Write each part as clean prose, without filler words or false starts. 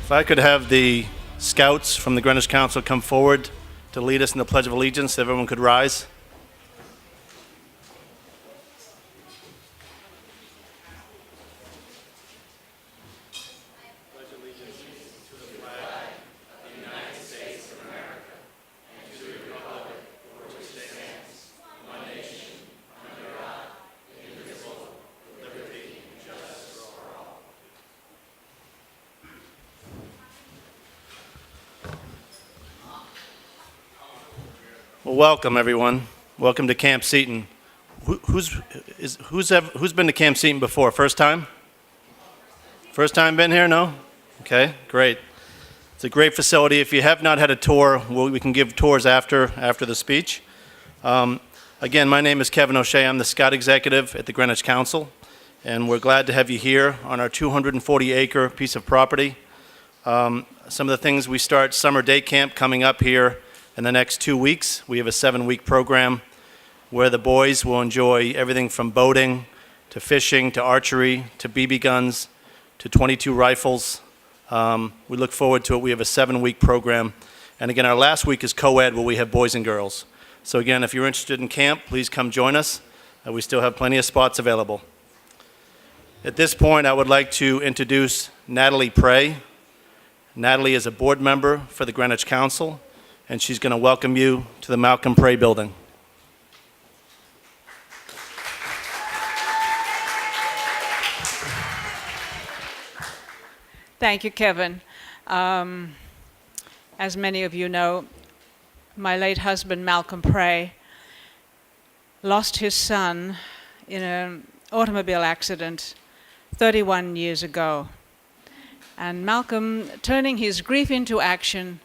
If I could have the scouts from the Greenwich Council come forward to lead us in the Pledge of Allegiance, everyone could rise. Well, welcome everyone. Welcome to Camp Seton. Who's been to Camp Seton before? First time? First time been here? No? Okay, great. It's a great facility. If you have not had a tour, we can give tours after the speech. Again, my name is Kevin O'Shea. I'm the Scout Executive at the Greenwich Council, and we're glad to have you here on our 240-acre piece of property. Some of the things, we start summer day camp coming up here in the next 2 weeks. We have a 7-week program where the boys will enjoy everything from boating to fishing to archery to BB guns to 22 rifles. We look forward to it. We have a 7-week program. And again, our last week is co-ed, where we have boys and girls. So again, if you're interested in camp, please come join us. We still have plenty of spots available. At this point, I would like to introduce Natalie Prey. Natalie is a board member for the Greenwich Council, and she's going to welcome you to the Malcolm Prey building. Thank you, Kevin. As many of you know, my late husband, Malcolm Prey, lost his son in an automobile accident 31 years ago. And Malcolm, turning his grief into action,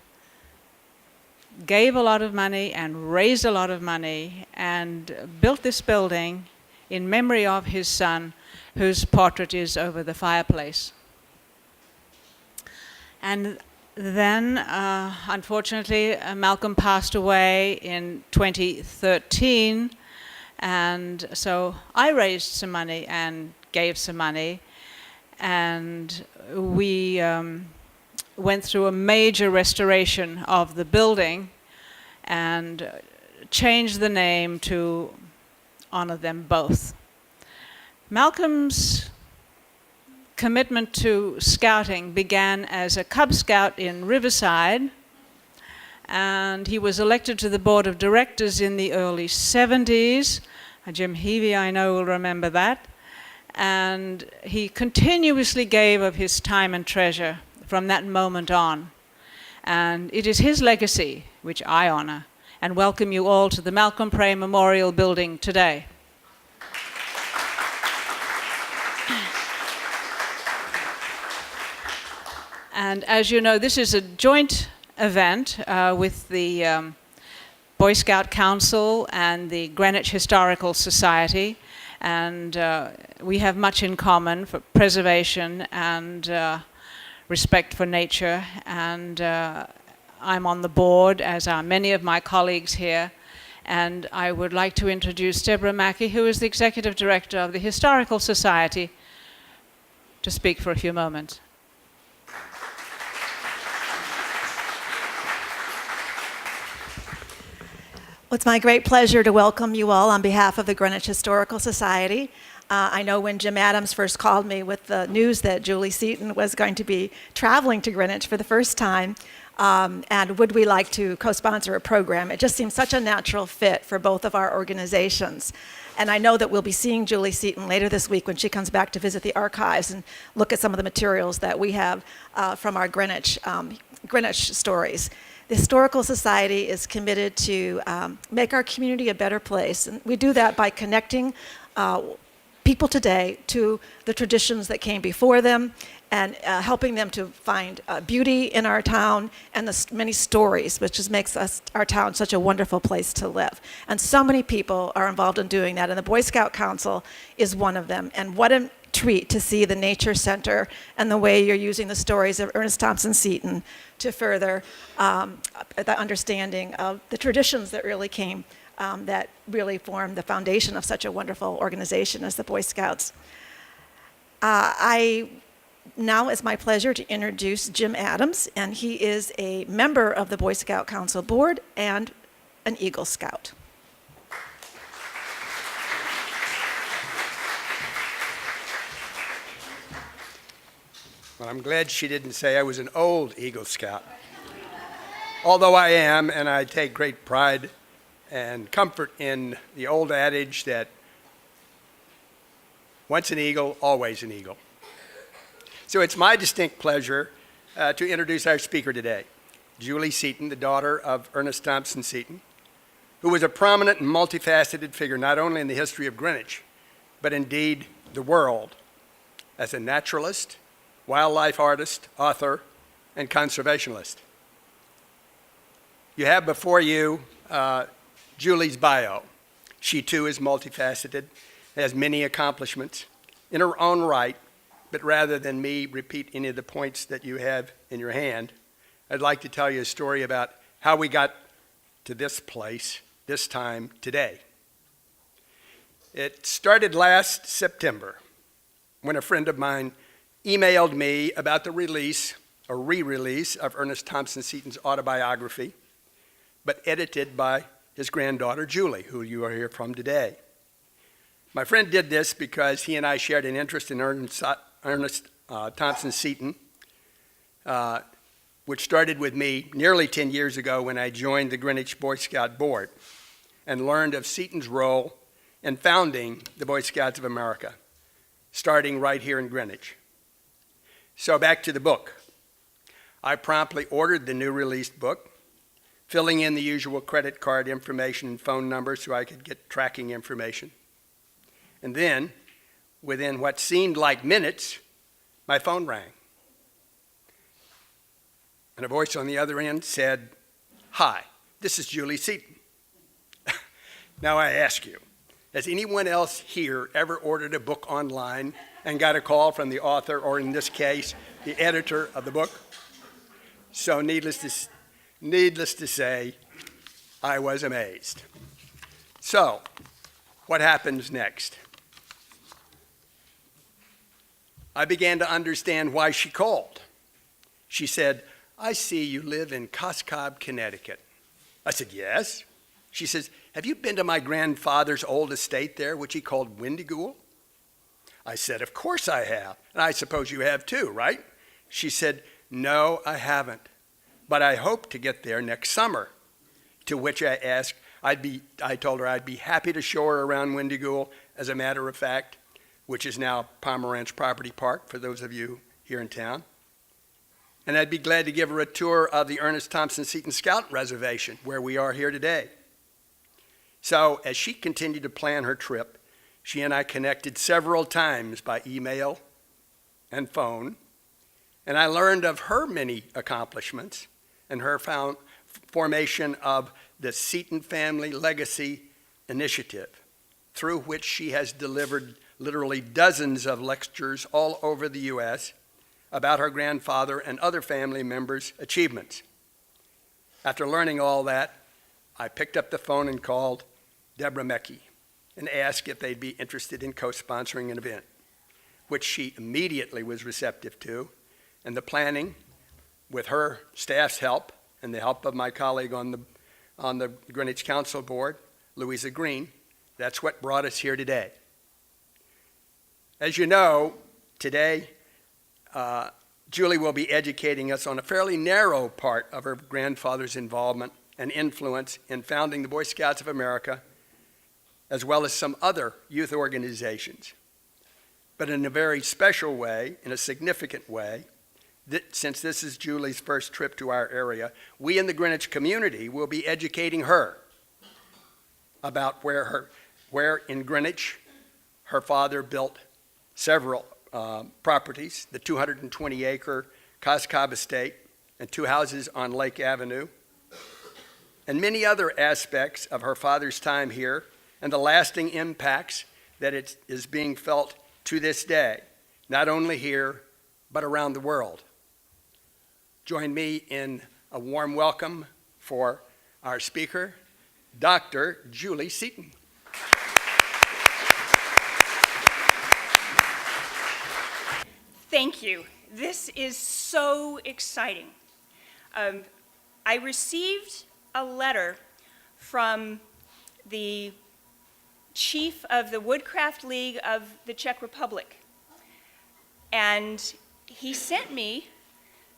gave a lot of money and raised a lot of money and built this building in memory of his son, whose portrait is over the fireplace. And then, unfortunately, Malcolm passed away in 2013, and so I raised some money and gave some money, and we went through a major restoration of the building and changed the name to honor them both. Malcolm's commitment to scouting began as a Cub Scout in Riverside, and he was elected to the board of directors in the early 70s. Jim Heavey, I know, will remember that. And he continuously gave of his time and treasure from that moment on. And it is his legacy which I honor and welcome you all to the Malcolm Prey Memorial Building today. And as you know, this is a joint event with the Boy Scout Council and the Greenwich Historical Society. And we have much in common for preservation and respect for nature, and I'm on the board, as are many of my colleagues here, and I would like to introduce Deborah Mackey, who is the Executive Director of the Historical Society, to speak for a few moments. Well, it's my great pleasure to welcome you all on behalf of the Greenwich Historical Society. I know when Jim Adams first called me with the news that Julie Seton was going to be traveling to Greenwich for the first time, and would we like to co-sponsor a program, it just seemed such a natural fit for both of our organizations. And I know that we'll be seeing Julie Seton later this week when she comes back to visit the archives and look at some of the materials that we have from our Greenwich stories. The Historical Society is committed to make our community a better place, and we do that by connecting people today to the traditions that came before them and helping them to find beauty in our town and the many stories, which just makes our town such a wonderful place to live. And so many people are involved in doing that, and the Boy Scout Council is one of them. And what a treat to see the Nature Center and the way you're using the stories of Ernest Thompson Seton to further the understanding of the traditions that really came, that really formed the foundation of such a wonderful organization as the Boy Scouts. I Now it's my pleasure to introduce Jim Adams, and he is a member of the Boy Scout Council Board and an Eagle Scout. Well, I'm glad she didn't say I was an old Eagle Scout. Although I am, and I take great pride and comfort in the old adage that once an eagle, always an eagle. So it's my distinct pleasure to introduce our speaker today, Julie Seton, the daughter of Ernest Thompson Seton, who was a prominent and multifaceted figure not only in the history of Greenwich, but indeed the world, as a naturalist, wildlife artist, author, and conservationist. You have before you Julie's bio. She too is multifaceted, has many accomplishments in her own right, but rather than me repeat any of the points that you have in your hand, I'd like to tell you a story about how we got to this place, this time, today. It started last September when a friend of mine emailed me about the release, or re-release, of Ernest Thompson Seton's autobiography, but edited by his granddaughter, Julie, who you are here from today. My friend did this because he and I shared an interest in Ernest Thompson Seton, which started with me nearly 10 years ago when I joined the Greenwich Boy Scout Board and learned of Seton's role in founding the Boy Scouts of America, starting right here in Greenwich. So back to the book. I promptly ordered the new released book, filling in the usual credit card information and phone number so I could get tracking information. And then, within what seemed like minutes, my phone rang. And a voice on the other end said, "Hi, this is Julie Seton." Now I ask you, has anyone else here ever ordered a book online and got a call from the author, or in this case, the editor of the book? So needless to say, I was amazed. So, what happens next? I began to understand why she called. She said, "I see you live in Cos Cob, Connecticut." I said, "Yes." She says, "Have you been to my grandfather's old estate there, which he called Wyndygoul?" I said, "Of course I have, and I suppose you have too, right?" She said, "No, I haven't, but I hope to get there next summer." To which I asked, I told her I'd be happy to show her around Wyndygoul, as a matter of fact, which is now Pomerantz Property Park, for those of you here in town. And I'd be glad to give her a tour of the Ernest Thompson Seton Scout Reservation, where we are here today. So as she continued to plan her trip, she and I connected several times by email and phone, and I learned of her many accomplishments and her formation of the Seton Family Legacy Initiative, through which she has delivered literally dozens of lectures all over the U.S. about her grandfather and other family members' achievements. After learning all that, I picked up the phone and called Deborah Mecke and asked if they'd be interested in co-sponsoring an event, which she immediately was receptive to, and the planning, with her staff's help and the help of my colleague on the Greenwich Council Board, Louisa Green, that's what brought us here today. As you know, today, Julie will be educating us on a fairly narrow part of her grandfather's involvement and influence in founding the Boy Scouts of America, as well as some other youth organizations. But in a very special way, in a significant way, since this is Julie's first trip to our area, we in the Greenwich community will be educating her about where in Greenwich her father built several properties, the 220-acre Cos Cob estate and 2 houses on Lake Avenue, and many other aspects of her father's time here and the lasting impacts that it is being felt to this day, not only here, but around the world. Join me in a warm welcome for our speaker, Dr. Julie Seton. Thank you. This is so exciting. I received a letter from the chief of the Woodcraft League of the Czech Republic, and he sent me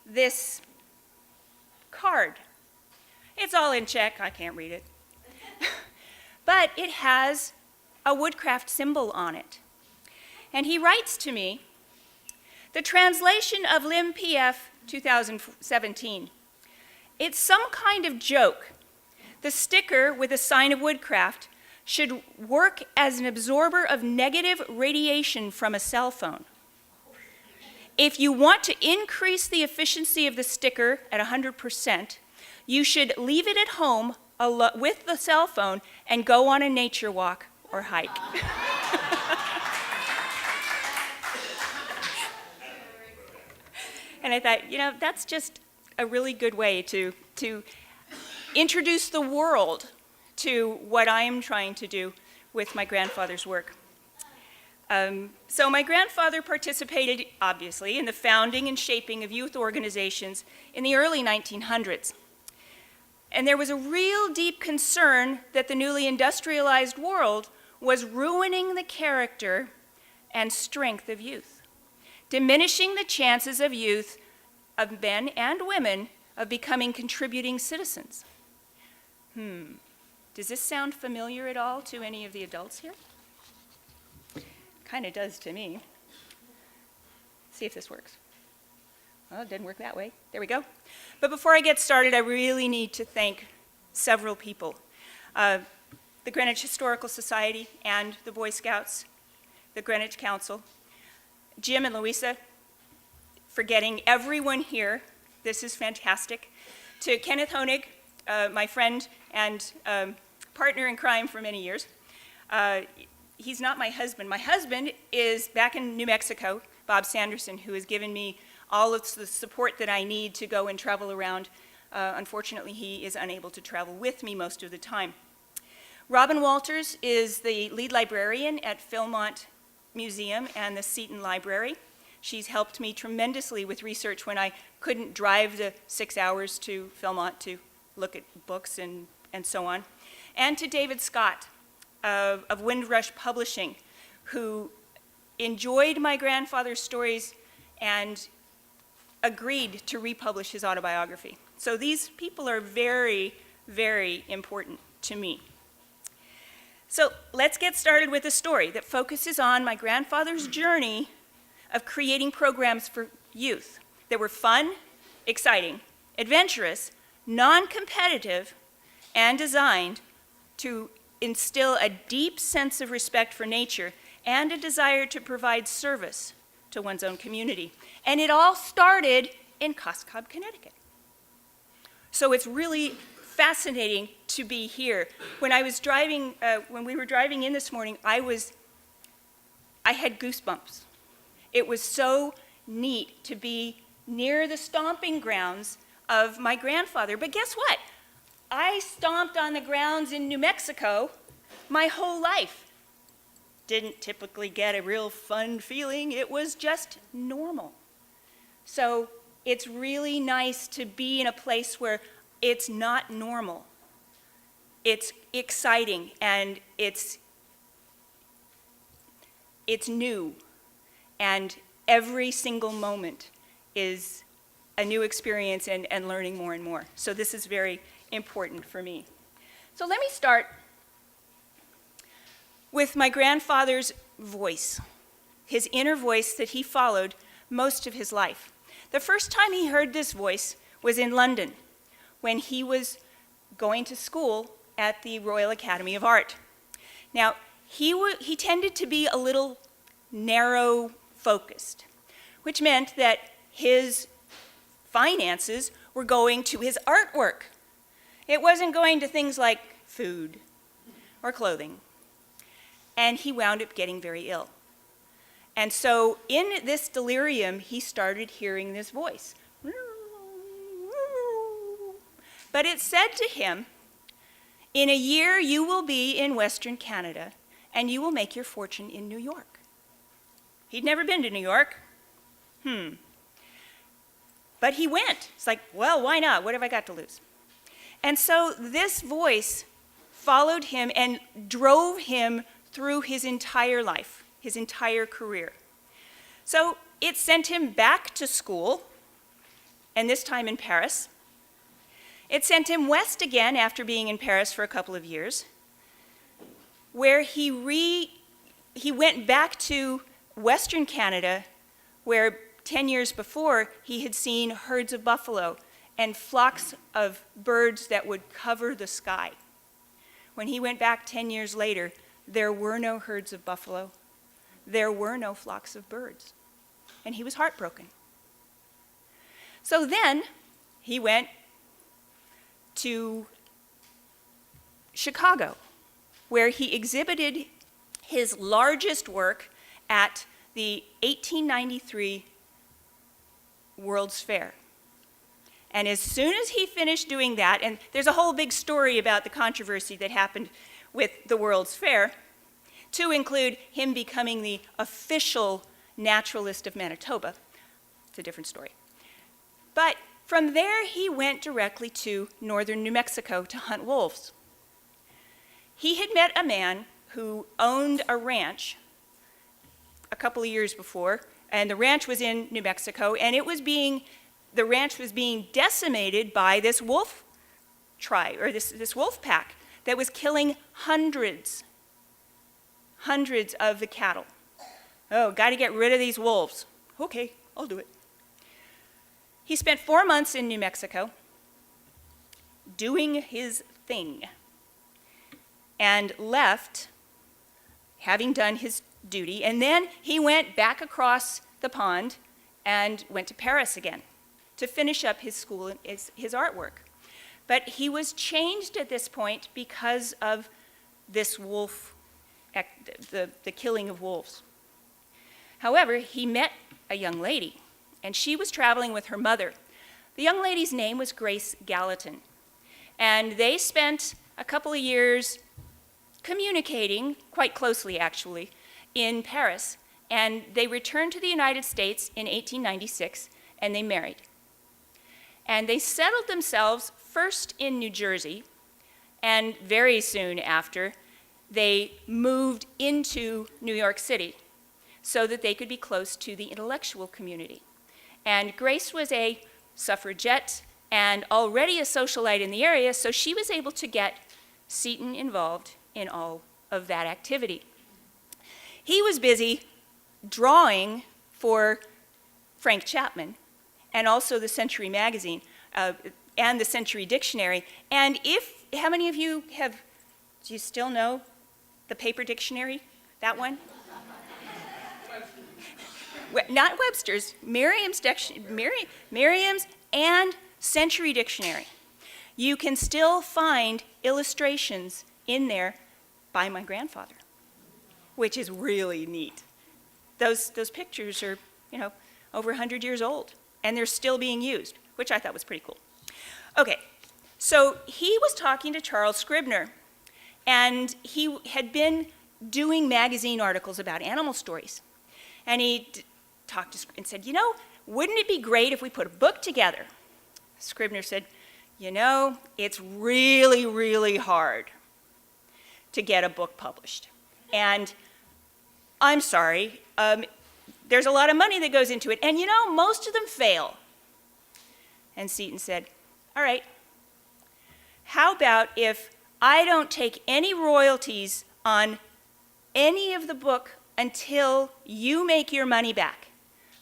this card. It's all in Czech, I can't read it. But it has a woodcraft symbol on it. And he writes to me, the translation of Lim PF 2017. It's some kind of joke. The sticker with a sign of woodcraft should work as an absorber of negative radiation from a cell phone. If you want to increase the efficiency of the sticker at 100%, you should leave it at home with the cell phone and go on a nature walk or hike. And I thought, you know, that's just a really good way to introduce the world to what I am trying to do with my grandfather's work. So my grandfather participated, obviously, in the founding and shaping of youth organizations in the early 1900s. And there was a real deep concern that the newly industrialized world was ruining the character and strength of youth, diminishing the chances of youth, of men and women, of becoming contributing citizens. Does this sound familiar at all to any of the adults here? Kind of does to me. See if this works. Well, it didn't work that way. There we go. But before I get started, I really need to thank several people. The Greenwich Historical Society and the Boy Scouts, the Greenwich Council, Jim and Louisa, for getting everyone here. This is fantastic. To Kenneth Honig, my friend and partner in crime for many years. He's not my husband. My husband is back in New Mexico, Bob Sanderson, who has given me all of the support that I need to go and travel around. Unfortunately, he is unable to travel with me most of the time. Robin Walters is the lead librarian at Philmont Museum and the Seton Library. She's helped me tremendously with research when I couldn't drive the 6 hours to Philmont to look at books and so on. And to David Scott of Windrush Publishing, who enjoyed my grandfather's stories and agreed to republish his autobiography. So these people are very, very important to me. So let's get started with a story that focuses on my grandfather's journey of creating programs for youth that were fun, exciting, adventurous, non-competitive, and designed to instill a deep sense of respect for nature and a desire to provide service to one's own community. And it all started in Cos Cob, Connecticut. So it's really fascinating to be here. When I was driving, when we were driving in this morning, I had goosebumps. It was so neat to be near the stomping grounds of my grandfather. But guess what? I stomped on the grounds in New Mexico my whole life. Didn't typically get a real fun feeling. It was just normal. So it's really nice to be in a place where it's not normal. It's exciting and it's new. And every single moment is a new experience and learning more and more. So this is very important for me. So let me start with my grandfather's voice, his inner voice that he followed most of his life. The first time he heard this voice was in London, when he was going to school at the Royal Academy of Art. Now, he tended to be a little narrow-focused, which meant that his finances were going to his artwork. It wasn't going to things like food or clothing. And he wound up getting very ill. And so in this delirium, he started hearing this voice. But it said to him, in a year you will be in Western Canada and you will make your fortune in New York. He'd never been to New York. But he went. It's like, well, why not? What have I got to lose? And so this voice followed him and drove him through his entire life, his entire career. So it sent him back to school, and this time in Paris. It sent him west again after being in Paris for a couple of years, where he went back to Western Canada, where 10 years before he had seen herds of buffalo and flocks of birds that would cover the sky. When he went back 10 years later, there were no herds of buffalo. There were no flocks of birds. And he was heartbroken. So then he went to Chicago, where he exhibited his largest work at the 1893 World's Fair. And as soon as he finished doing that, and there's a whole big story about the controversy that happened with the World's Fair, to include him becoming the official naturalist of Manitoba. It's a different story. But from there, he went directly to northern New Mexico to hunt wolves. He had met a man who owned a ranch a couple of years before, and the ranch was in New Mexico, and the ranch was being decimated by this wolf tribe, or this wolf pack that was killing hundreds of the cattle. Oh, got to get rid of these wolves. Okay, I'll do it. He spent 4 months in New Mexico doing his thing and left having done his duty, and then he went back across the pond and went to Paris again to finish up his school and his artwork. But he was changed at this point because of this wolf, the killing of wolves. However, he met a young lady, and she was traveling with her mother. The young lady's name was Grace Gallatin, and they spent a couple of years communicating, quite closely actually, in Paris, and they returned to the United States in 1896, and they married. And they settled themselves first in New Jersey, and very soon after, they moved into New York City so that they could be close to the intellectual community. And Grace was a suffragette and already a socialite in the area, so she was able to get Seton involved in all of that activity. He was busy drawing for Frank Chapman and also the Century magazine and the Century Dictionary. And how many of you do you still know the paper dictionary? That one? Not Webster's, Merriam's and Century Dictionary. You can still find illustrations in there by my grandfather, which is really neat. Those pictures are, over 100 years old, and they're still being used, which I thought was pretty cool. Okay, so he was talking to Charles Scribner, and he had been doing magazine articles about animal stories. And he talked to and said, wouldn't it be great if we put a book together? Scribner said, it's really, really hard to get a book published. And I'm sorry, there's a lot of money that goes into it, and most of them fail. And Seton said, all right, how about if I don't take any royalties on any of the book until you make your money back.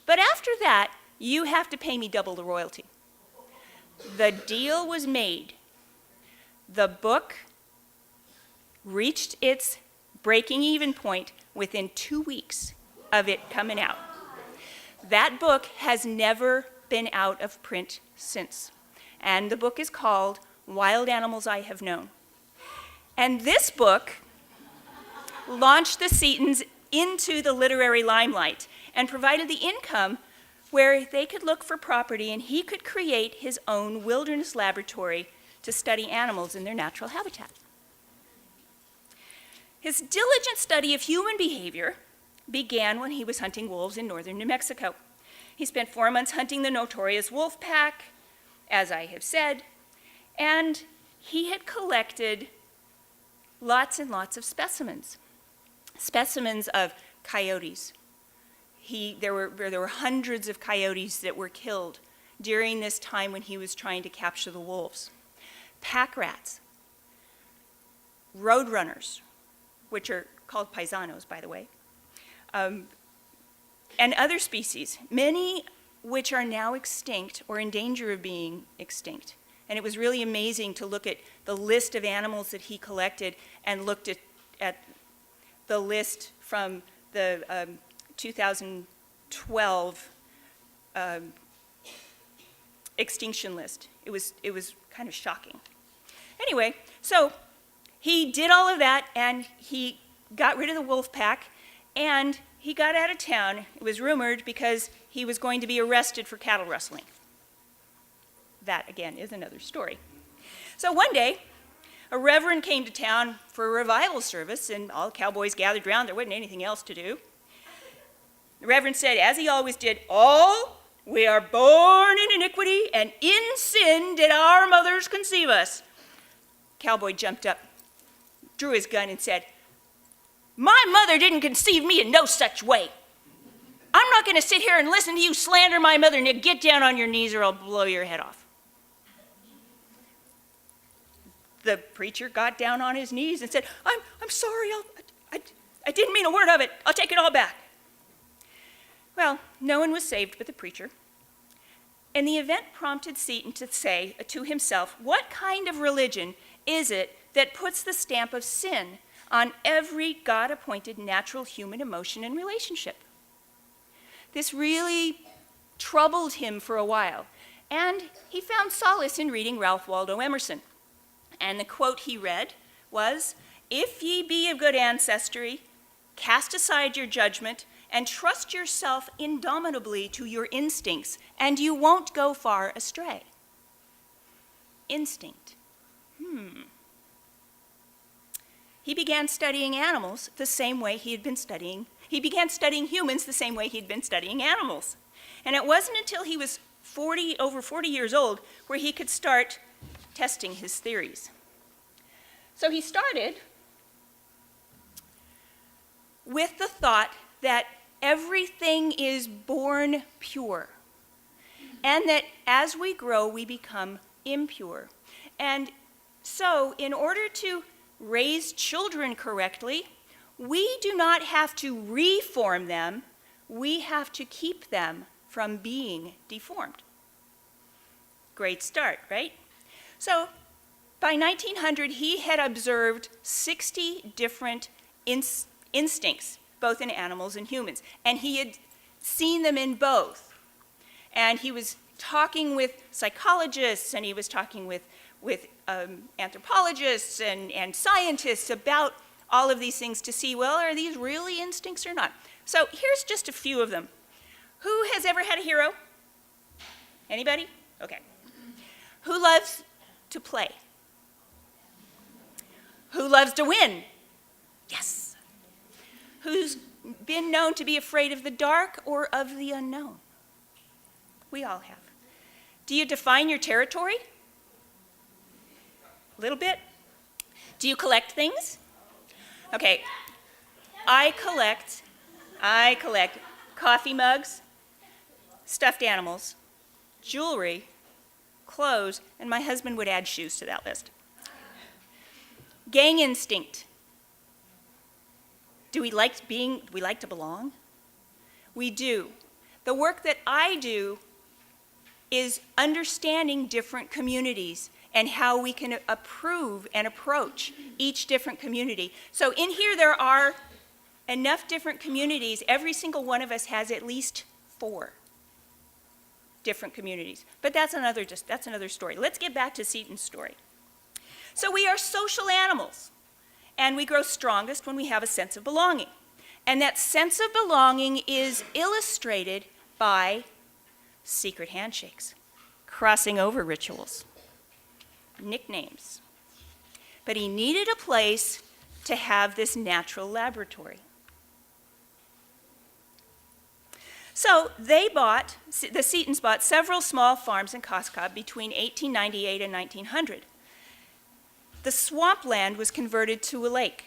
But after that, you have to pay me double the royalty. The deal was made. The book reached its breaking even point within 2 weeks of it coming out. That book has never been out of print since. And the book is called Wild Animals I Have Known. And this book launched the Setons into the literary limelight and provided the income where they could look for property and he could create his own wilderness laboratory to study animals in their natural habitat. His diligent study of human behavior began when he was hunting wolves in northern New Mexico. He spent 4 months hunting the notorious wolf pack, as I have said, and he had collected lots and lots of specimens of coyotes. There were hundreds of coyotes that were killed during this time when he was trying to capture the wolves. Pack rats, roadrunners, which are called paisanos, by the way, and other species, many which are now extinct or in danger of being extinct. And it was really amazing to look at the list of animals that he collected and looked at the list from the 2012 extinction list. It was kind of shocking. Anyway, so he did all of that, and he got rid of the wolf pack, and he got out of town. It was rumored because he was going to be arrested for cattle rustling. That, again, is another story. So one day, a reverend came to town for a revival service, and all the cowboys gathered around. There wasn't anything else to do. The reverend said, as he always did, "All we are born in iniquity, and in sin did our mothers conceive us." Cowboy jumped up, drew his gun, and said, "My mother didn't conceive me in no such way. I'm not going to sit here and listen to you slander my mother. Now get down on your knees or I'll blow your head off." The preacher got down on his knees and said, I'm sorry, I didn't mean a word of it. I'll take it all back." Well, no one was saved but the preacher. And the event prompted Seton to say to himself, what kind of religion is it that puts the stamp of sin on every God-appointed natural human emotion and relationship? This really troubled him for a while, and he found solace in reading Ralph Waldo Emerson. And the quote he read was, "If ye be of good ancestry, cast aside your judgment and trust yourself indomitably to your instincts, and you won't go far astray." Instinct. He began studying animals the same way he began studying humans the same way he'd been studying animals. And it wasn't until he was over 40 years old where he could start testing his theories. So he started with the thought that everything is born pure, and that as we grow, we become impure. And so in order to raise children correctly, we do not have to reform them, we have to keep them from being deformed. Great start, right? So by 1900, he had observed 60 different instincts, both in animals and humans, and he had seen them in both. And he was talking with psychologists, and he was talking with anthropologists and scientists about all of these things to see, well, are these really instincts or not? So here's just a few of them. Who has ever had a hero? Anybody? Okay. Who loves to play? Who loves to win? Yes. Who's been known to be afraid of the dark or of the unknown? We all have. Do you define your territory? A little bit. Do you collect things? Okay. I collect coffee mugs, stuffed animals, jewelry, clothes, and my husband would add shoes to that list. Gang instinct. Do we like to belong? We do. The work that I do is understanding different communities and how we can approve and approach each different community. So in here there are enough different communities. Every single one of us has at least 4 different communities. But that's another story. Let's get back to Seton's story. So we are social animals, and we grow strongest when we have a sense of belonging. And that sense of belonging is illustrated by secret handshakes, crossing over rituals, nicknames. But he needed a place to have this natural laboratory. So the Setons bought several small farms in Cos Cob between 1898 and 1900. The swampland was converted to a lake.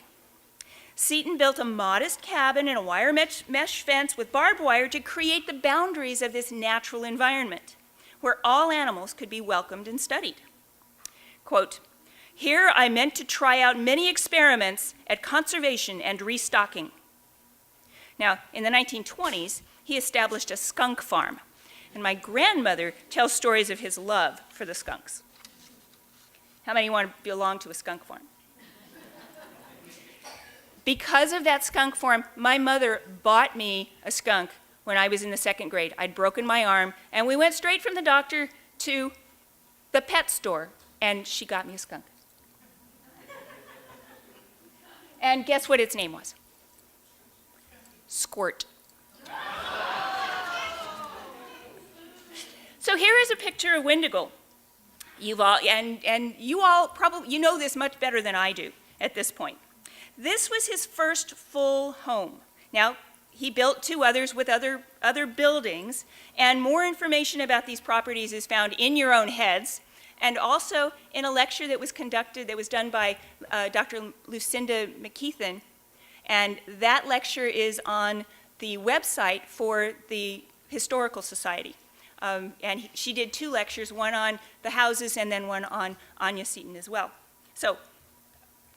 Seton built a modest cabin and a wire mesh fence with barbed wire to create the boundaries of this natural environment, where all animals could be welcomed and studied. Quote, "Here I meant to try out many experiments at conservation and restocking." Now, in the 1920s, he established a skunk farm, and my grandmother tells stories of his love for the skunks. How many want to belong to a skunk farm? Because of that skunk farm, my mother bought me a skunk when I was in the 2nd grade. I'd broken my arm, and we went straight from the doctor to the pet store, and she got me a skunk. And guess what its name was? Squirt. So here is a picture of Wyndygoul. You all probably know this much better than I do at this point. This was his first full home. Now, he built 2 others with other buildings, and more information about these properties is found in your own heads, and also in a lecture that was done by Dr. Lucinda McKeithen, and that lecture is on the website for the Historical Society. And she did 2 lectures, one on the houses and then one on Anya Seton as well. So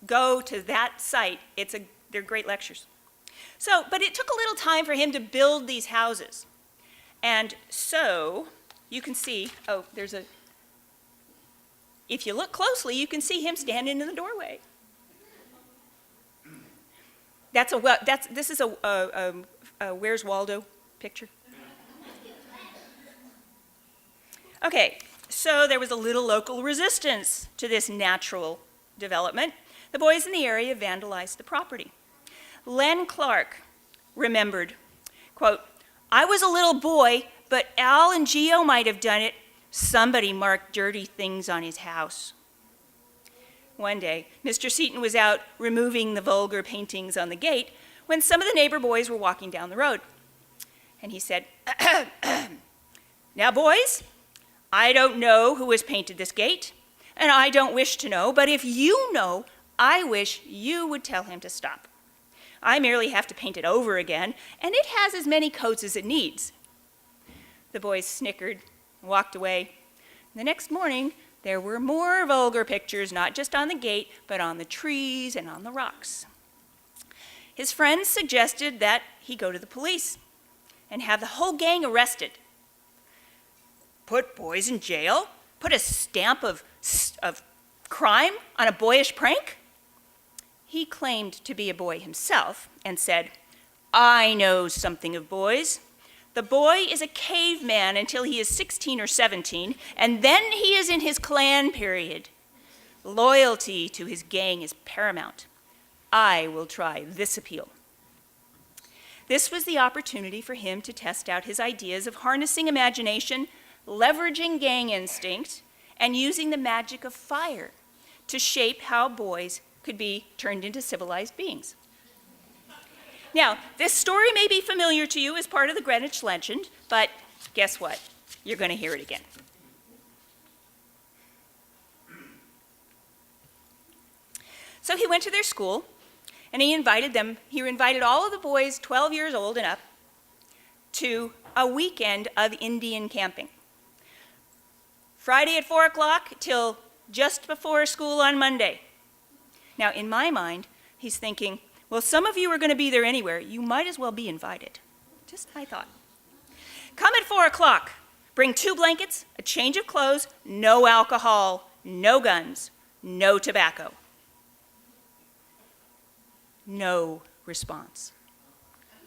go to that site. They're great lectures. So, but it took a little time for him to build these houses. And so you can see, if you look closely, you can see him standing in the doorway. This is a Where's Waldo picture. Okay, so there was a little local resistance to this natural development. The boys in the area vandalized the property. Len Clark remembered, quote, "I was a little boy, but Al and Geo might have done it. Somebody marked dirty things on his house." One day, Mr. Seton was out removing the vulgar paintings on the gate when some of the neighbor boys were walking down the road. And he said, "Now, boys, I don't know who has painted this gate, and I don't wish to know, but if you know, I wish you would tell him to stop. I merely have to paint it over again, and it has as many coats as it needs." The boys snickered and walked away. The next morning, there were more vulgar pictures, not just on the gate, but on the trees and on the rocks. His friends suggested that he go to the police and have the whole gang arrested. Put boys in jail? Put a stamp of crime on a boyish prank? He claimed to be a boy himself and said, "I know something of boys. The boy is a caveman until he is 16 or 17, and then he is in his clan period. Loyalty to his gang is paramount. I will try this appeal." This was the opportunity for him to test out his ideas of harnessing imagination, leveraging gang instinct, and using the magic of fire to shape how boys could be turned into civilized beings. Now, this story may be familiar to you as part of the Greenwich legend, but guess what? You're going to hear it again. So he went to their school, and he invited all of the boys 12 years old and up to a weekend of Indian camping. Friday at 4 o'clock till just before school on Monday. Now, in my mind, he's thinking, well, some of you are going to be there anywhere. You might as well be invited. Just my thought. Come at 4 o'clock. Bring 2 blankets, a change of clothes, no alcohol, no guns, no tobacco. No response.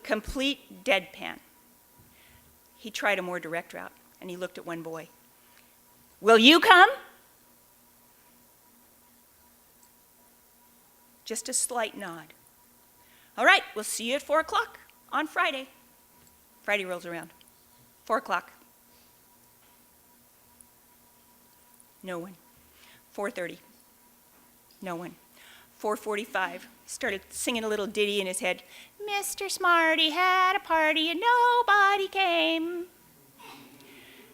Complete deadpan. He tried a more direct route, and he looked at one boy. "Will you come?" Just a slight nod. "All right, we'll see you at 4 o'clock on Friday." Friday rolls around. 4 o'clock. No one. 4:30. No one. 4:45. Started singing a little ditty in his head. "Mr. Smarty had a party and nobody came.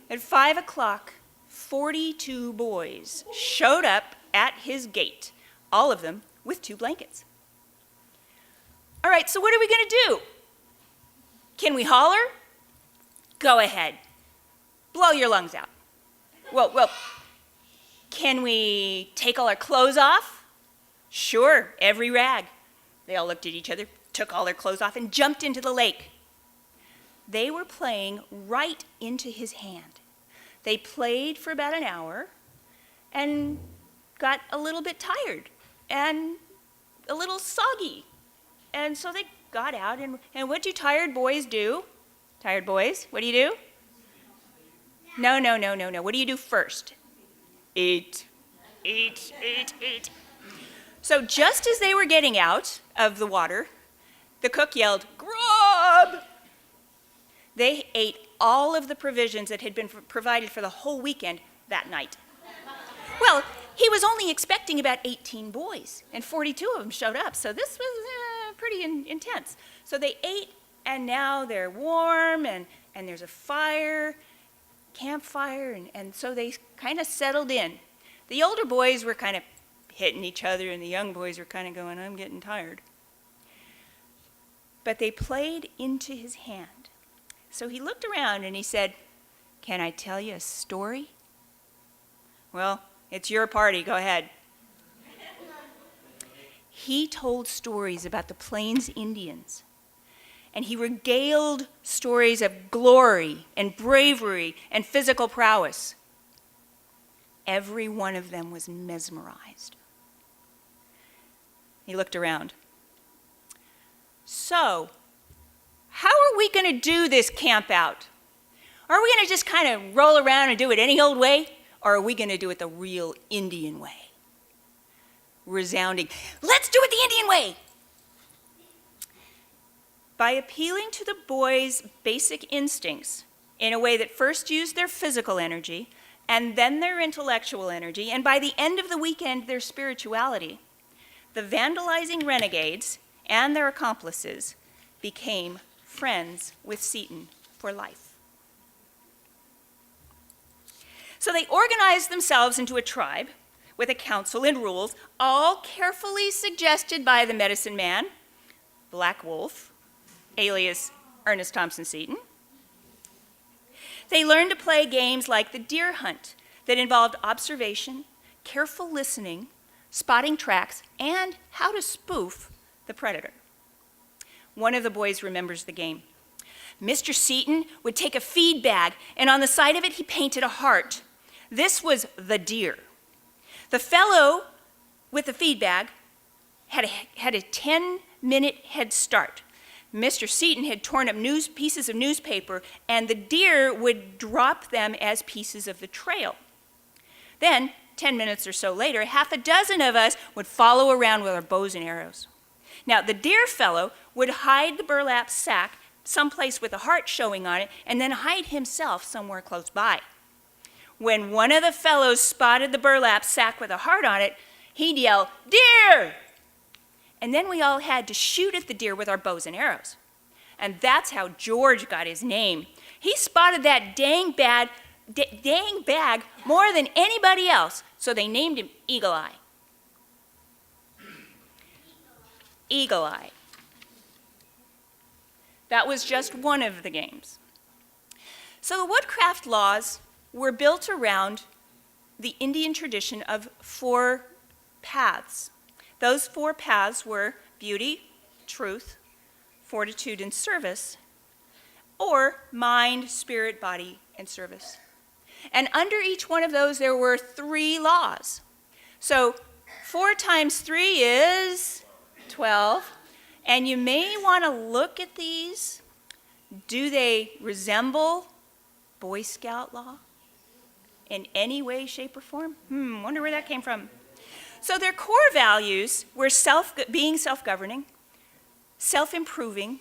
At 5 o'clock, 42 boys showed up at his gate, all of them with 2 blankets. All right, so what are we going to do? Can we holler? Go ahead. Blow your lungs out. Well, can we take all our clothes off? Sure, every rag. They all looked at each other, took all their clothes off, and jumped into the lake. They were playing right into his hand. They played for about an hour and got a little bit tired and a little soggy. And so they got out, and what do tired boys do? Tired boys, what do you do? No. What do you do first? Eat. So just as they were getting out of the water, the cook yelled, "Grub!" They ate all of the provisions that had been provided for the whole weekend that night. Well, he was only expecting about 18 boys, and 42 of them showed up, so this was pretty intense. So they ate, and now they're warm, and there's a campfire, and so they kind of settled in. The older boys were kind of hitting each other, and the young boys were kind of going, "I'm getting tired." But they played into his hand. So he looked around and he said, "Can I tell you a story?" "Well, it's your party, go ahead." He told stories about the Plains Indians, and he regaled stories of glory and bravery and physical prowess. Every one of them was mesmerized. He looked around. "So, how are we going to do this camp out? Are we going to just kind of roll around and do it any old way? Or are we going to do it the real Indian way?" Resounding, "Let's do it the Indian way!" By appealing to the boys' basic instincts in a way that first used their physical energy and then their intellectual energy, and by the end of the weekend, their spirituality, the vandalizing renegades and their accomplices became friends with Seton for life. So they organized themselves into a tribe with a council and rules, all carefully suggested by the medicine man, Black Wolf, alias Ernest Thompson Seton. They learned to play games like the deer hunt that involved observation, careful listening, spotting tracks, and how to spoof the predator. One of the boys remembers the game. Mr. Seton would take a feed bag, and on the side of it, he painted a heart. This was the deer. The fellow with the feed bag had a 10-minute head start. Mr. Seton had torn up pieces of newspaper, and the deer would drop them as pieces of the trail. Then, 10 minutes or so later, half a dozen of us would follow around with our bows and arrows. Now, the deer fellow would hide the burlap sack someplace with a heart showing on it, and then hide himself somewhere close by. When one of the fellows spotted the burlap sack with a heart on it, he'd yell, "Deer!" And then we all had to shoot at the deer with our bows and arrows. And that's how George got his name. He spotted that dang bag more than anybody else, so they named him Eagle Eye. Eagle Eye. That was just one of the games. So the Woodcraft laws were built around the Indian tradition of 4 paths. Those 4 paths were beauty, truth, fortitude, and service, or mind, spirit, body, and service. And under each one of those, there were 3 laws. So 4 times 3 is 12. And you may want to look at these. Do they resemble Boy Scout law in any way, shape, or form? Wonder where that came from. So their core values were being self-governing, self-improving,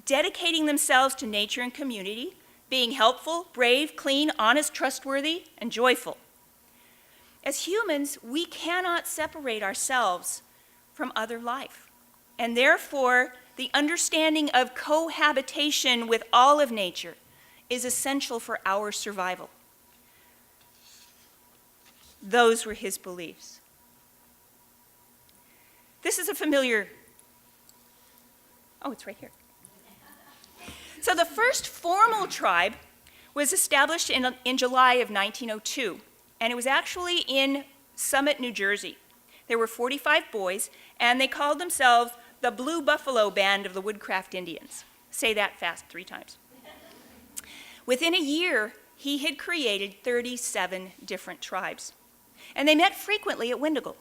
dedicating themselves to nature and community, being helpful, brave, clean, honest, trustworthy, and joyful. As humans, we cannot separate ourselves from other life. And therefore, the understanding of cohabitation with all of nature is essential for our survival. Those were his beliefs. This is a familiar, oh, it's right here. So the first formal tribe was established in July of 1902, and it was actually in Summit, New Jersey. There were 45 boys, and they called themselves the Blue Buffalo Band of the Woodcraft Indians. Say that fast 3 times. Within a year, he had created 37 different tribes, and they met frequently at Wyndygoul.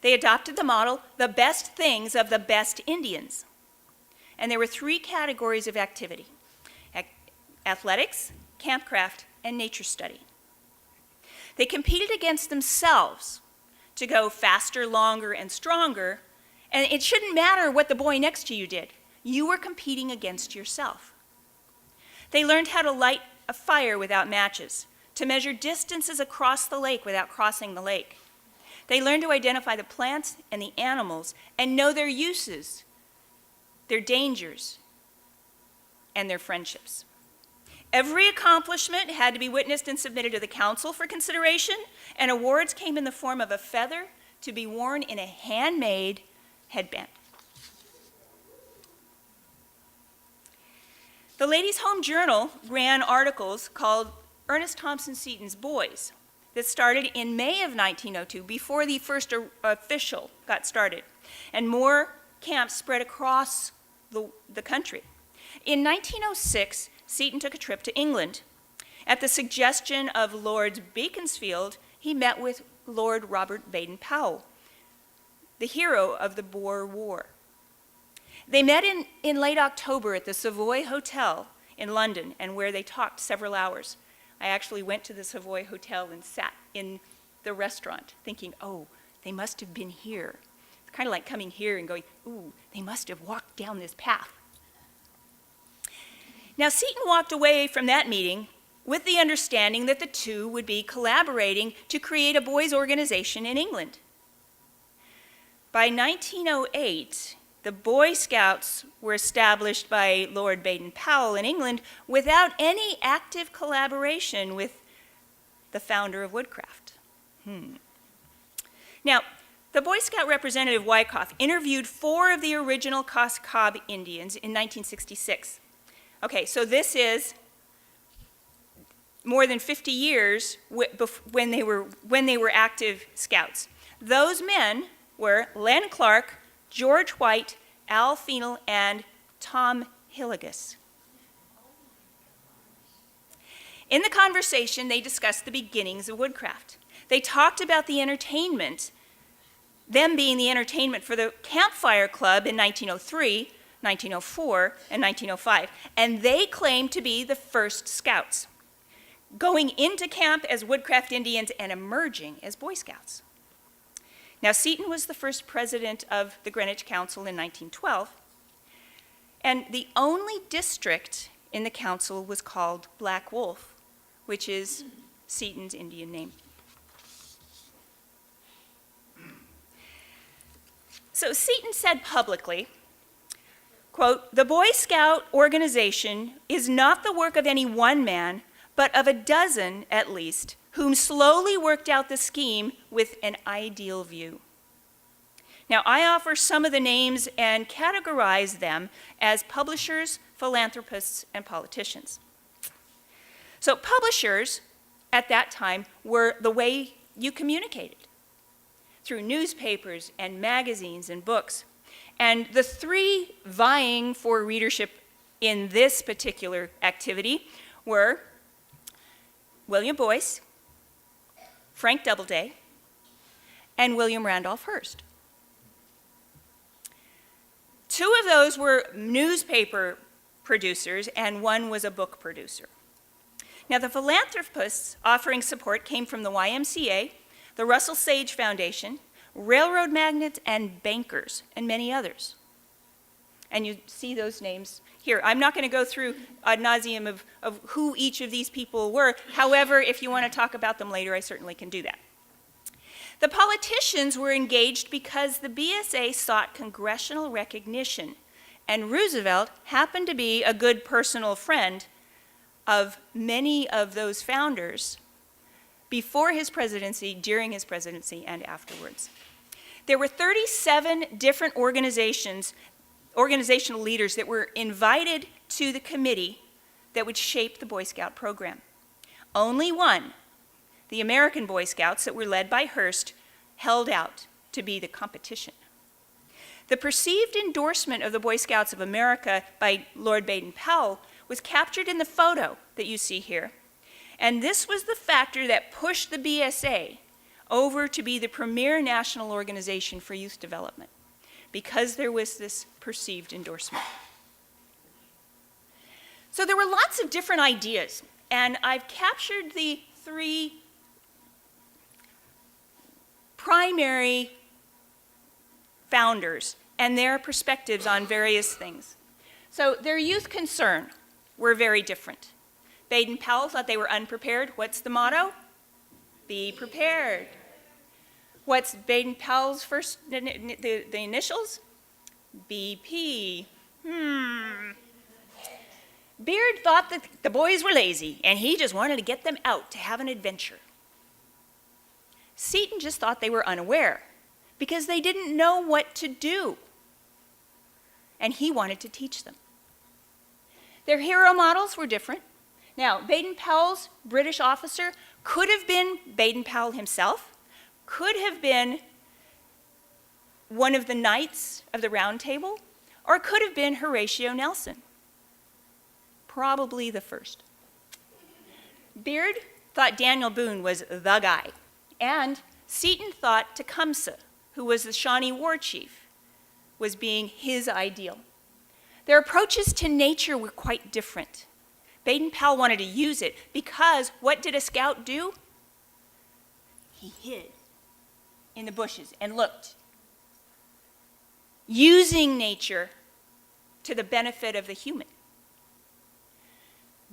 They adopted the model, the best things of the best Indians. And there were 3 categories of activity: athletics, campcraft, and nature study. They competed against themselves to go faster, longer, and stronger, and it shouldn't matter what the boy next to you did. You were competing against yourself. They learned how to light a fire without matches, to measure distances across the lake without crossing the lake. They learned to identify the plants and the animals and know their uses, their dangers, and their friendships. Every accomplishment had to be witnessed and submitted to the council for consideration, and awards came in the form of a feather to be worn in a handmade headband. The Ladies' Home Journal ran articles called Ernest Thompson Seton's Boys that started in May of 1902, before the first official got started, and more camps spread across the country. In 1906, Seton took a trip to England. At the suggestion of Lord Beaconsfield, he met with Lord Robert Baden-Powell, the hero of the Boer War. They met in late October at the Savoy Hotel in London, and where they talked several hours. I actually went to the Savoy Hotel and sat in the restaurant thinking, oh, they must have been here. It's kind of like coming here and going, ooh, they must have walked down this path. Now, Seton walked away from that meeting with the understanding that the two would be collaborating to create a boys' organization in England. By 1908, the Boy Scouts were established by Lord Baden-Powell in England without any active collaboration with the founder of Woodcraft. Now, the Boy Scout representative Wyckoff interviewed 4 of the original Cos Cob Indians in 1966. Okay, so this is more than 50 years when they were active scouts. Those men were Len Clark, George White, Al Feenel, and Tom Hilligus. In the conversation, they discussed the beginnings of Woodcraft. They talked about the entertainment, them being the entertainment for the Campfire Club in 1903, 1904, and 1905, and they claimed to be the first scouts, going into camp as Woodcraft Indians and emerging as Boy Scouts. Now, Seton was the first president of the Greenwich Council in 1912, and the only district in the council was called Black Wolf, which is Seton's Indian name. So Seton said publicly, quote, "The Boy Scout organization is not the work of any one man, but of a dozen at least, whom slowly worked out the scheme with an ideal view." Now, I offer some of the names and categorize them as publishers, philanthropists, and politicians. So publishers at that time were the way you communicated, through newspapers and magazines and books. And the 3 vying for readership in this particular activity were William Boyce, Frank Doubleday, and William Randolph Hearst. 2 of those were newspaper producers, and 1 was a book producer. Now, the philanthropists offering support came from the YMCA, the Russell Sage Foundation, railroad magnates and bankers, and many others. And you see those names here. I'm not going to go through ad nauseum of who each of these people were. However, if you want to talk about them later, I certainly can do that. The politicians were engaged because the BSA sought congressional recognition, and Roosevelt happened to be a good personal friend of many of those founders before his presidency, during his presidency, and afterwards. There were 37 different organizational leaders that were invited to the committee that would shape the Boy Scout program. Only one, the American Boy Scouts that were led by Hearst, held out to be the competition. The perceived endorsement of the Boy Scouts of America by Lord Baden-Powell was captured in the photo that you see here. And this was the factor that pushed the BSA over to be the premier national organization for youth development, because there was this perceived endorsement. So there were lots of different ideas, and I've captured the three primary founders and their perspectives on various things. So their youth concern were very different. Baden-Powell thought they were unprepared. What's the motto? Be prepared. What's Baden-Powell's first, the initials? BP. Beard thought that the boys were lazy, and he just wanted to get them out to have an adventure. Seton just thought they were unaware, because they didn't know what to do, and he wanted to teach them. Their hero models were different. Now, Baden-Powell's British officer could have been Baden-Powell himself, could have been one of the knights of the Round Table, or could have been Horatio Nelson. Probably the first. Beard thought Daniel Boone was the guy, and Seton thought Tecumseh, who was the Shawnee war chief, was being his ideal. Their approaches to nature were quite different. Baden-Powell wanted to use it because what did a scout do? He hid in the bushes and looked, using nature to the benefit of the human.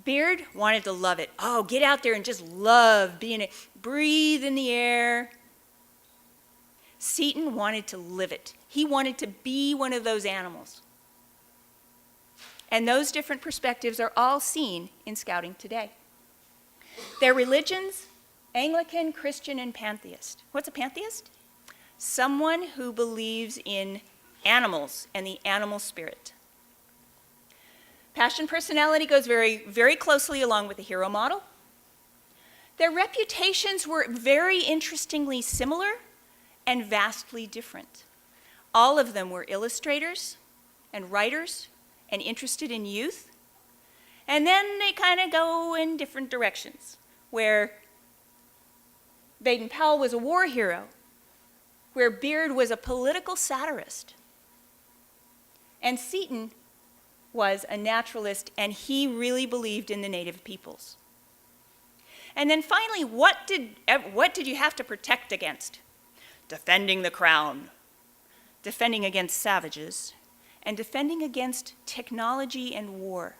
Beard wanted to love it. Oh, get out there and just love being it. Breathe in the air. Seton wanted to live it. He wanted to be one of those animals. And those different perspectives are all seen in scouting today. Their religions, Anglican, Christian, and pantheist. What's a pantheist? Someone who believes in animals and the animal spirit. Passion personality goes very, very closely along with the hero model. Their reputations were very interestingly similar and vastly different. All of them were illustrators and writers and interested in youth. And then they kind of go in different directions, where Baden-Powell was a war hero, where Beard was a political satirist, and Seton was a naturalist, and he really believed in the native peoples. And then finally, what did you have to protect against? Defending the crown, defending against savages, and defending against technology and war.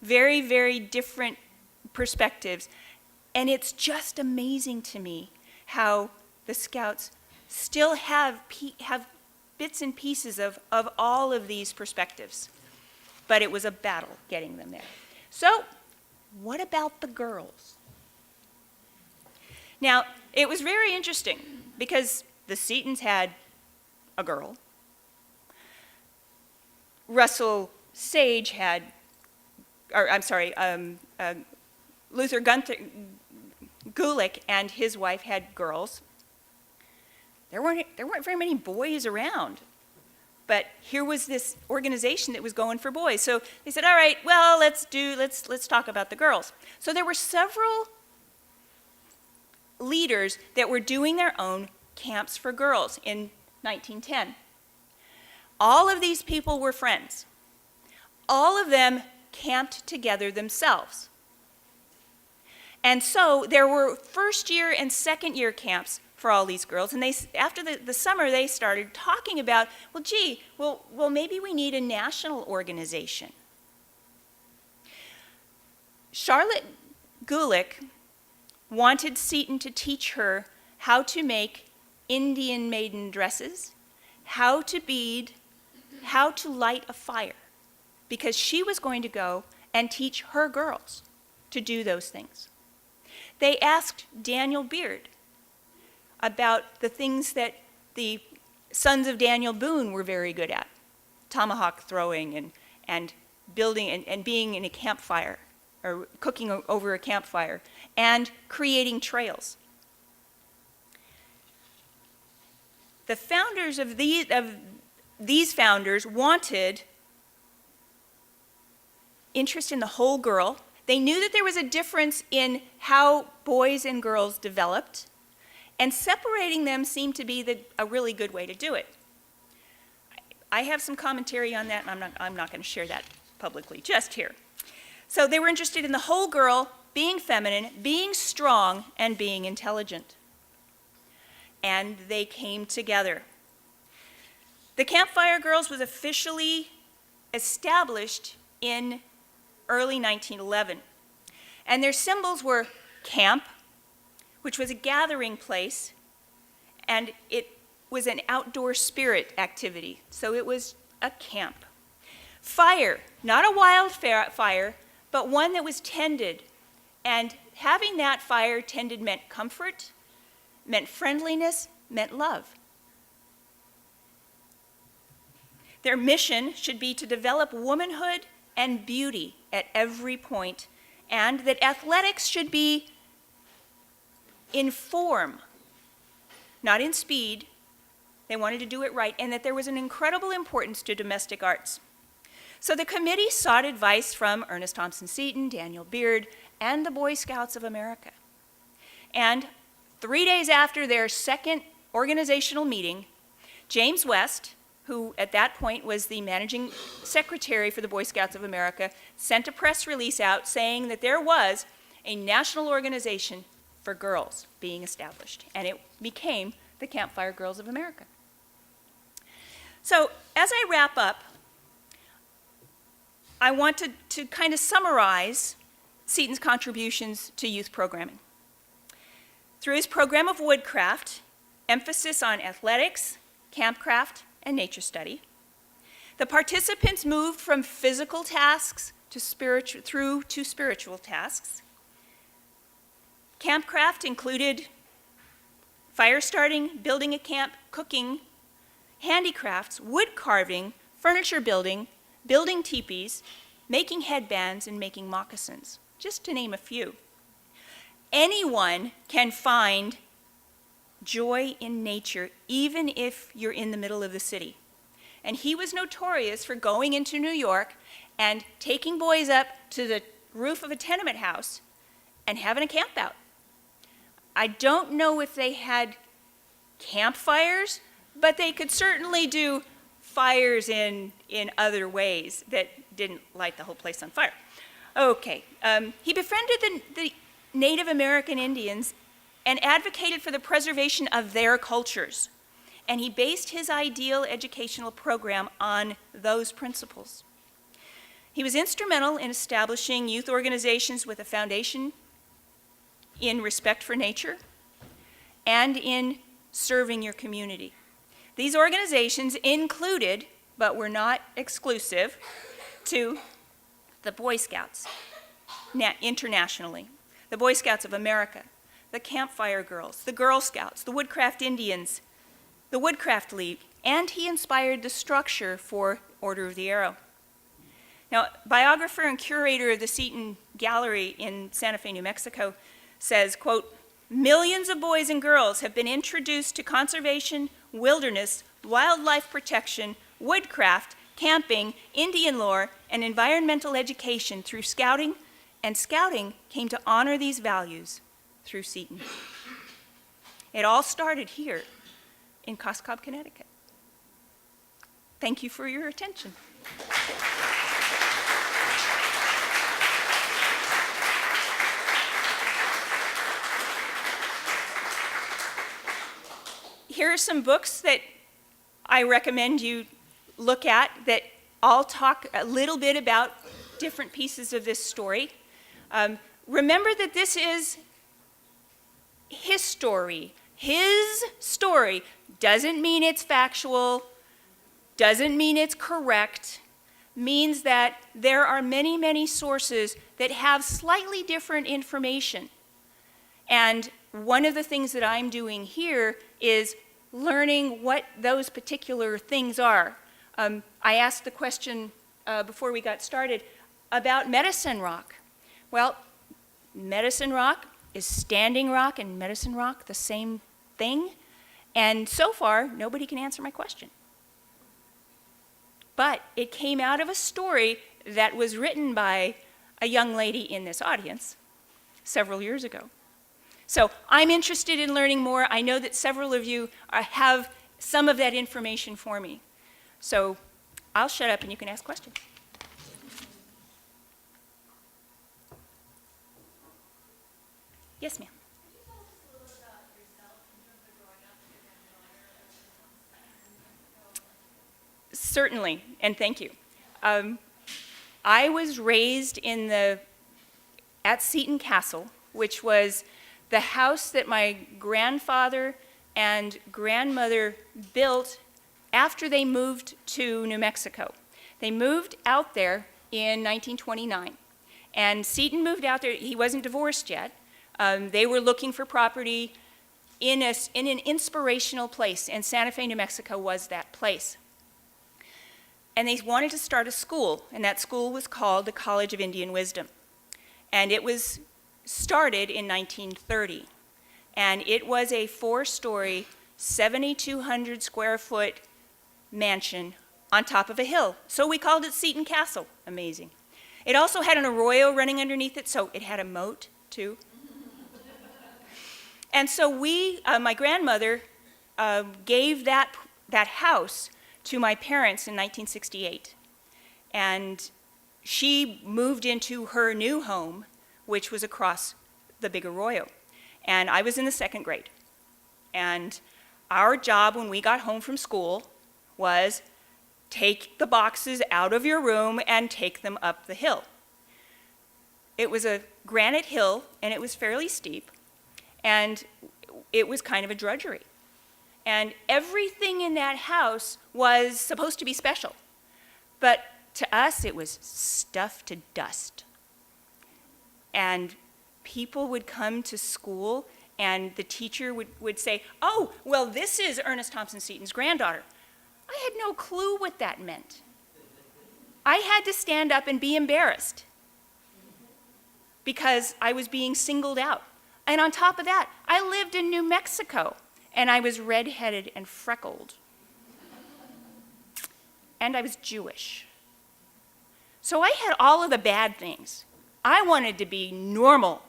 Very, very different perspectives. And it's just amazing to me how the Scouts still have bits and pieces of all of these perspectives. But it was a battle getting them there. So, what about the girls? Now, it was very interesting because the Setons had a girl. Russell Sage had, Luther Gulick and his wife had girls. There weren't very many boys around. But here was this organization that was going for boys. So they said, all right, well, let's talk about the girls. So there were several leaders that were doing their own camps for girls in 1910. All of these people were friends. All of them camped together themselves. And so there were first year and second year camps for all these girls. And after the summer, they started talking about, well, maybe we need a national organization. Charlotte Gulick wanted Seton to teach her how to make Indian maiden dresses, how to bead, how to light a fire, because she was going to go and teach her girls to do those things. They asked Daniel Beard about the things that the sons of Daniel Boone were very good at, tomahawk throwing and building and being in a campfire, or cooking over a campfire, and creating trails. The founders of these founders wanted interest in the whole girl. They knew that there was a difference in how boys and girls developed, and separating them seemed to be a really good way to do it. I have some commentary on that, and I'm not going to share that publicly just here. So they were interested in the whole girl, being feminine, being strong, and being intelligent. And they came together. The Campfire Girls was officially established in early 1911. And their symbols were camp, which was a gathering place, and it was an outdoor spirit activity, so it was a camp. Fire, not a wild fire, but one that was tended, and having that fire tended meant comfort, meant friendliness, meant love. Their mission should be to develop womanhood and beauty at every point, and that athletics should be in form, not in speed. They wanted to do it right, and that there was an incredible importance to domestic arts. So the committee sought advice from Ernest Thompson Seton, Daniel Beard, and the Boy Scouts of America. And 3 days after their second organizational meeting, James West, who at that point was the managing secretary for the Boy Scouts of America, sent a press release out saying that there was a national organization for girls being established, and it became the Campfire Girls of America. So as I wrap up, I want to kind of summarize Seton's contributions to youth programming. Through his program of Woodcraft, emphasis on athletics, campcraft, and nature study, the participants moved from physical tasks to spiritual tasks. Campcraft included fire starting, building a camp, cooking, handicrafts, wood carving, furniture building, building teepees, making headbands, and making moccasins, just to name a few. Anyone can find joy in nature, even if you're in the middle of the city. And he was notorious for going into New York and taking boys up to the roof of a tenement house and having a camp out. I don't know if they had campfires, but they could certainly do fires in other ways that didn't light the whole place on fire. Okay, he befriended the Native American Indians and advocated for the preservation of their cultures. And he based his ideal educational program on those principles. He was instrumental in establishing youth organizations with a foundation in respect for nature and in serving your community. These organizations included, but were not exclusive to, the Boy Scouts internationally, the Boy Scouts of America, the Campfire Girls, the Girl Scouts, the Woodcraft Indians, the Woodcraft League, and he inspired the structure for Order of the Arrow. Now, biographer and curator of the Seton Gallery in Santa Fe, New Mexico, says, quote, "Millions of boys and girls have been introduced to conservation, wilderness, wildlife protection, woodcraft, camping, Indian lore, and environmental education through scouting, and scouting came to honor these values through Seton." It all started here in Cos Cob, Connecticut. Thank you for your attention. Here are some books that I recommend you look at that all talk a little bit about different pieces of this story. Remember that this is his story. His story doesn't mean it's factual, doesn't mean it's correct, means that there are many, many sources that have slightly different information. And one of the things that I'm doing here is learning what those particular things are. I asked the question before we got started about medicine rock. Well, medicine rock is standing rock and medicine rock the same thing? And so far, nobody can answer my question. But it came out of a story that was written by a young lady in this audience several years ago. So I'm interested in learning more. I know that several of you have some of that information for me. So I'll shut up and you can ask questions. Yes, ma'am. Certainly, and thank you. I was raised at Seton Castle, which was the house that my grandfather and grandmother built after they moved to New Mexico. They moved out there in 1929, and Seton moved out there. He wasn't divorced yet. They were looking for property in an inspirational place, and Santa Fe, New Mexico was that place. And they wanted to start a school, and that school was called the College of Indian Wisdom. And it was started in 1930. And it was a 4-story, 7,200 square foot mansion on top of a hill. So we called it Seton Castle. Amazing. It also had an arroyo running underneath it, so it had a moat too. And so my grandmother gave that house to my parents in 1968. And she moved into her new home, which was across the big arroyo. And I was in the 2nd grade. And our job when we got home from school was take the boxes out of your room and take them up the hill. It was a granite hill, and it was fairly steep, and it was kind of a drudgery. And everything in that house was supposed to be special. But to us, it was stuffed to dust. And people would come to school, and the teacher would say, "Oh, well, this is Ernest Thompson Seton's granddaughter." I had no clue what that meant. I had to stand up and be embarrassed because I was being singled out. And on top of that, I lived in New Mexico, and I was redheaded and freckled. And I was Jewish. So I had all of the bad things. I wanted to be normal,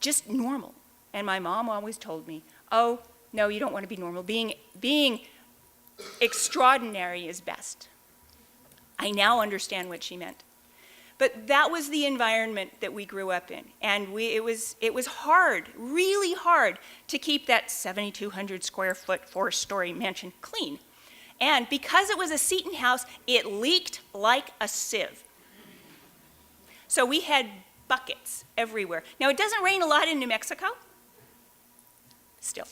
just normal. And my mom always told me, "Oh, no, you don't want to be normal. Being extraordinary is best." I now understand what she meant. But that was the environment that we grew up in. And it was hard, really hard, to keep that 7,200 square foot, 4-story mansion clean. And because it was a Seton house, it leaked like a sieve. So we had buckets everywhere. Now, it doesn't rain a lot in New Mexico. Still.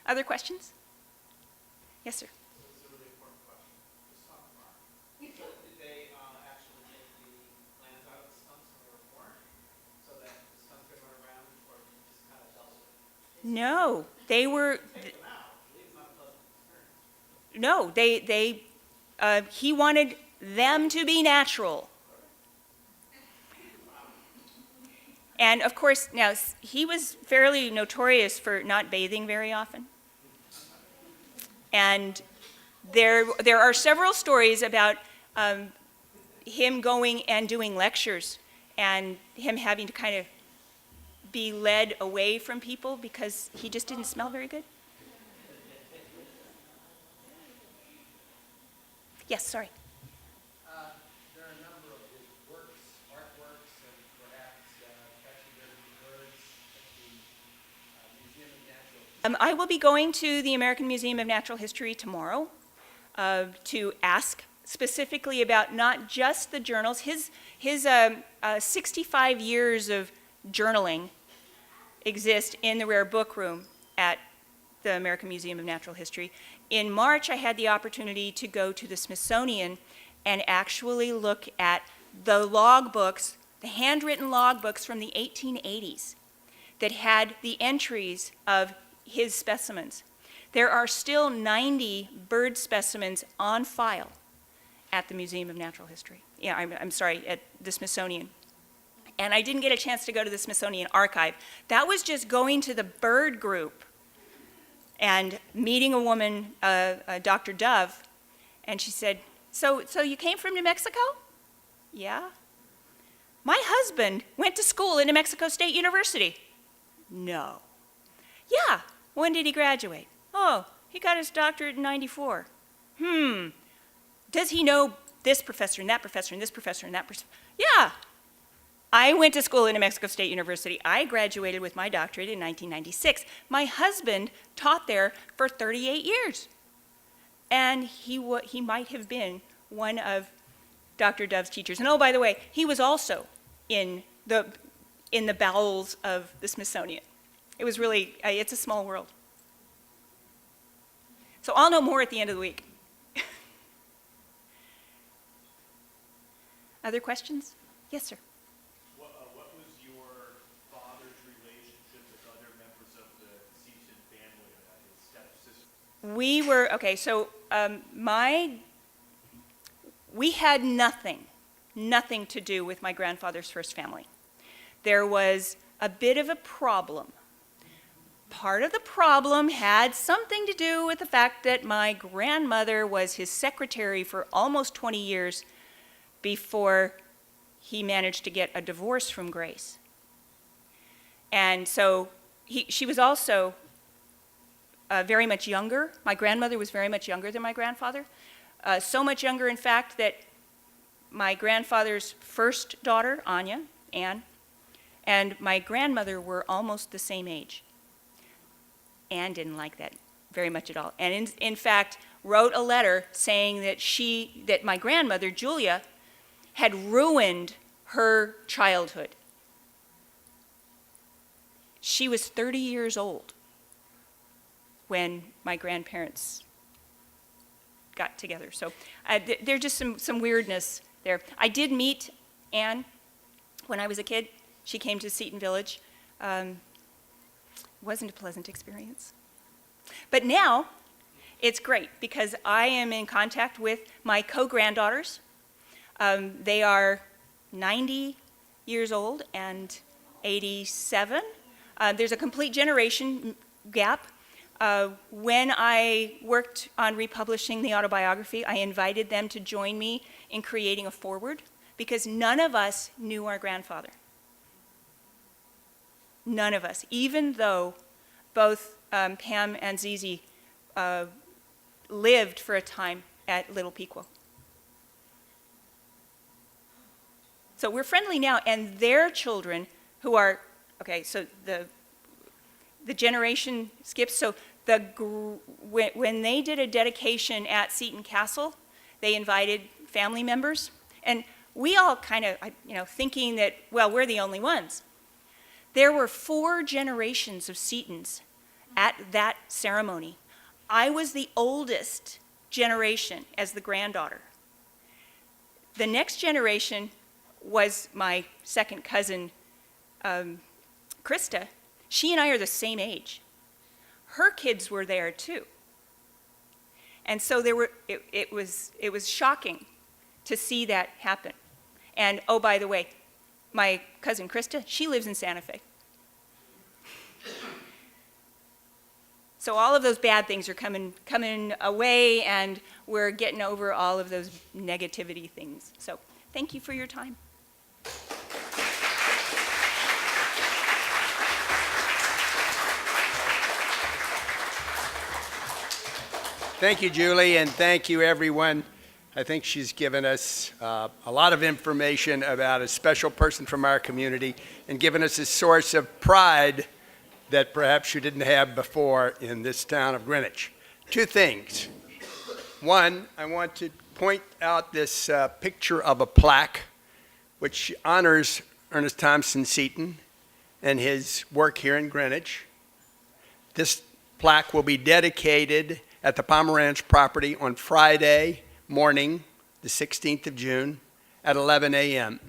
Other questions? Yes, sir. No, they were. No, he wanted them to be natural. And of course, now he was fairly notorious for not bathing very often. And there are several stories about him going and doing lectures and him having to kind of be led away from people because he just didn't smell very good. Yes, sorry. There are a number of his works, artworks, and perhaps catching dirty birds at the Museum of Natural History. I will be going to the American Museum of Natural History tomorrow to ask specifically about not just the journals. His 65 years of journaling exist in the rare book room at the American Museum of Natural History. In March, I had the opportunity to go to the Smithsonian and actually look at the log books the handwritten logbooks from the 1880s that had the entries of his specimens. There are still 90 bird specimens on file at the Museum of Natural History. Yeah, I'm sorry, at the Smithsonian. And I didn't get a chance to go to the Smithsonian archive. That was just going to the bird group and meeting a woman, Dr. Dove, and she said, so you came from New Mexico? Yeah. My husband went to school at New Mexico State University. No. Yeah. When did he graduate? Oh, he got his doctorate in '94. Does he know this professor and that professor and this professor and that professor? Yeah. I went to school at New Mexico State University. I graduated with my doctorate in 1996. My husband taught there for 38 years. And he might have been one of Dr. Dove's teachers. And oh, by the way, he was also in the bowels of the Smithsonian. It was really, it's a small world. So I'll know more at the end of the week. Other questions? Yes, sir. What was your father's relationship with other members of the Seton family, his stepsister? We were, okay, so we had nothing to do with my grandfather's first family. There was a bit of a problem. Part of the problem had something to do with the fact that my grandmother was his secretary for almost 20 years before he managed to get a divorce from Grace. And so she was also very much younger. My grandmother was very much younger than my grandfather. So much younger, in fact, that my grandfather's first daughter, Anne, and my grandmother were almost the same age. Anne didn't like that very much at all. And in fact, wrote a letter saying that my grandmother, Julia, had ruined her childhood. She was 30 years old when my grandparents got together. So there's just some weirdness there. I did meet Anne when I was a kid. She came to Seton Village. Wasn't a pleasant experience. But now it's great because I am in contact with my co-granddaughters. They are 90 years old and 87. There's a complete generation gap. When I worked on republishing the autobiography, I invited them to join me in creating a foreword because none of us knew our grandfather. None of us, even though both Pam and Zizi lived for a time at Little Pequot. So we're friendly now, and their children who are, okay, so the generation skips, so when they did a dedication at Seton Castle, they invited family members, and we all kind of, thinking that, well, we're the only ones. There were 4 generations of Setons at that ceremony. I was the oldest generation as the granddaughter. The next generation was my second cousin, Krista. She and I are the same age. Her kids were there too. And so it was shocking to see that happen. And oh, by the way, my cousin Krista, she lives in Santa Fe. So all of those bad things are coming away, and we're getting over all of those negativity things. So thank you for your time. Thank you, Julie, and thank you, everyone. I think she's given us a lot of information about a special person from our community and given us a source of pride that perhaps you didn't have before in this town of Greenwich. 2 things. One, I want to point out this picture of a plaque which honors Ernest Thompson Seton and his work here in Greenwich. This plaque will be dedicated at the Pomeranz property on Friday morning, the 16th of June, at 11 a.m.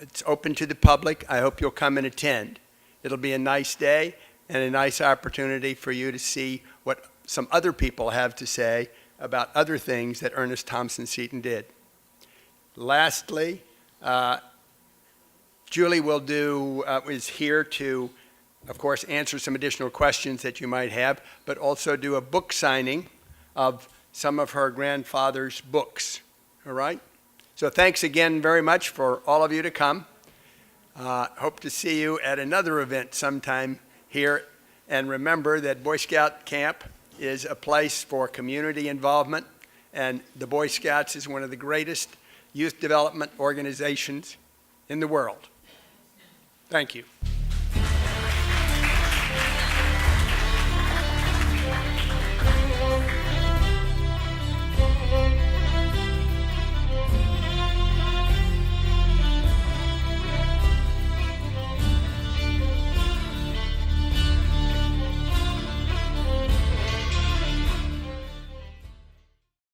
It's open to the public. I hope you'll come and attend. It'll be a nice day and a nice opportunity for you to see what some other people have to say about other things that Ernest Thompson Seton did. Lastly, Julie is here to, of course, answer some additional questions that you might have, but also do a book signing of some of her grandfather's books. All right? So thanks again very much for all of you to come. Hope to see you at another event sometime here. And remember that Boy Scout Camp is a place for community involvement, and the Boy Scouts is one of the greatest youth development organizations in the world. Thank you.